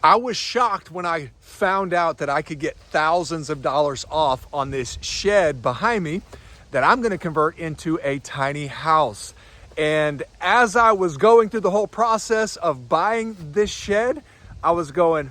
I was shocked when I found out that I could get thousands of dollars off on this shed behind me that I'm going to convert into a tiny house. And as I was going through the whole process of buying this shed, I was going,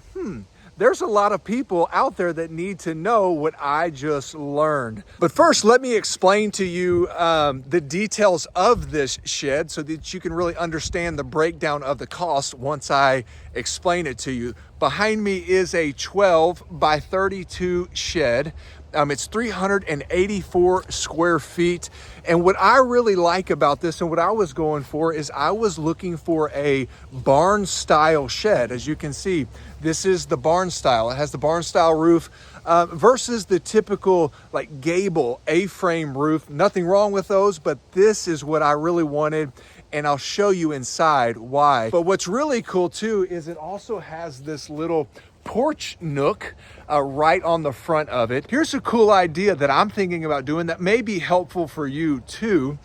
there's a lot of people out there that need to know what I just learned. But first, let me explain to you the details of this shed so that you can really understand the breakdown of the cost once I explain it to you. Behind me is a 12 by 32 shed. It's 384 square feet. And what I really like about this and what I was going for is I was looking for a barn style shed. As you can see, this is the barn style. It has the barn style roof versus the typical like gable A-frame roof. Nothing wrong with those, but this is what I really wanted. And I'll show you inside why. But what's really cool too is it also has this little porch nook right on the front of it. Here's a cool idea that I'm thinking about doing that may be helpful for you too,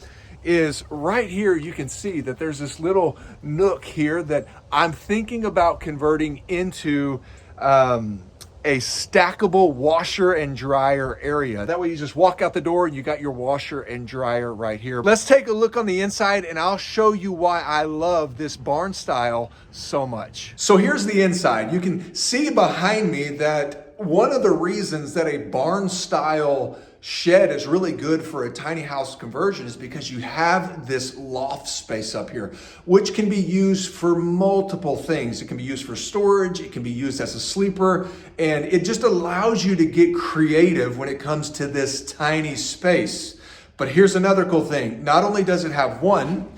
is right here you can see that there's this little nook here that I'm thinking about converting into a stackable washer and dryer area. That way you just walk out the door and you got your washer and dryer right here. Let's take a look on the inside and I'll show you why I love this barn style so much. So here's the inside. You can see behind me that one of the reasons that a barn style shed is really good for a tiny house conversion is because you have this loft space up here, which can be used for multiple things. It can be used for storage, it can be used as a sleeper, and it just allows you to get creative when it comes to this tiny space. But here's another cool thing. Not only does it have one,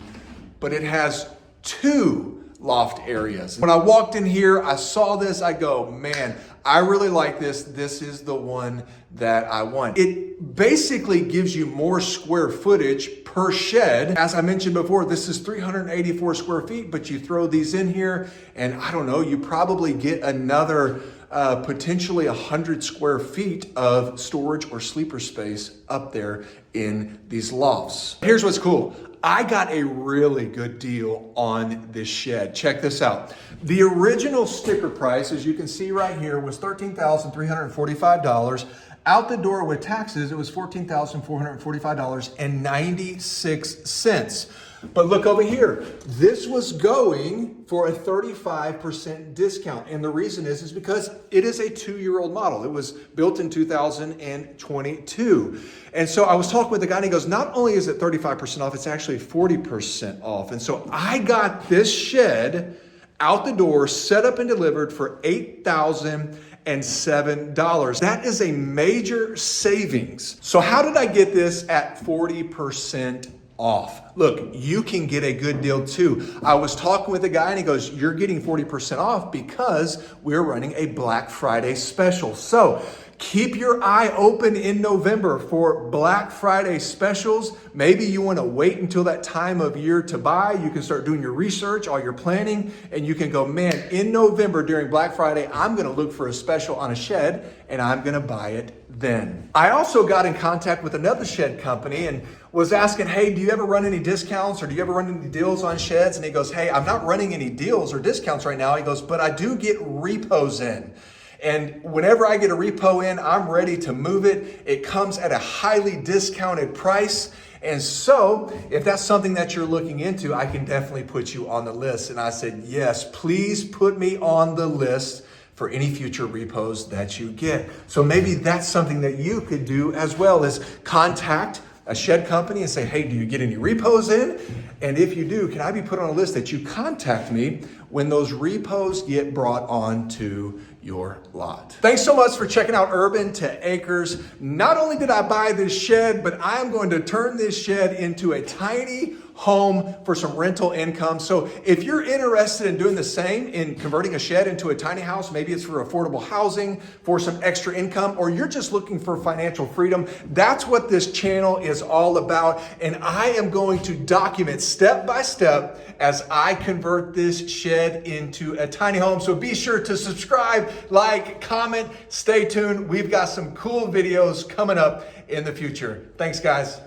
but it has two loft areas. When I walked in here, I saw this, I go, man, I really like this. This is the one that I want. It basically gives you more square footage per shed. As I mentioned before, this is 384 square feet, but you throw these in here and I don't know, you probably get another potentially 100 square feet of storage or sleeper space up there in these lofts. Here's what's cool. I got a really good deal on this shed. Check this out. The original sticker price, as you can see right here, was $13,345. Out the door with taxes, it was $14,445.96. But look over here. This was going for a 35% discount. And the reason is because it is a 2-year-old model. It was built in 2022. And so I was talking with the guy and he goes, not only is it 35% off, it's actually 40% off. And so I got this shed out the door, set up and delivered for $8,007. That is a major savings. So how did I get this at 40% off? Look, you can get a good deal too. I was talking with a guy and he goes, you're getting 40% off because we're running a Black Friday special. So keep your eye open in November for Black Friday specials. Maybe you want to wait until that time of year to buy. You can start doing your research, all your planning, and you can go, man, in November during Black Friday, I'm going to look for a special on a shed and I'm going to buy it then. I also got in contact with another shed company and was asking, hey, do you ever run any discounts or do you ever run any deals on sheds? And he goes, hey, I'm not running any deals or discounts right now. He goes, but I do get repos in. And whenever I get a repo in, I'm ready to move it. It comes at a highly discounted price. And so if that's something that you're looking into, I can definitely put you on the list. And I said, yes, please put me on the list for any future repos that you get. So maybe that's something that you could do as well, is contact a shed company and say, hey, do you get any repos in? And if you do, can I be put on a list that you contact me when those repos get brought onto your lot? Thanks so much for checking out Urban to Acres. Not only did I buy this shed, but I am going to turn this shed into a tiny home for some rental income. So if you're interested in doing the same, in converting a shed into a tiny house, maybe it's for affordable housing, for some extra income, or you're just looking for financial freedom, that's what this channel is all about. And I am going to document step by step as I convert this shed into a tiny home. So be sure to subscribe, like, comment, stay tuned. We've got some cool videos coming up in the future. Thanks, guys.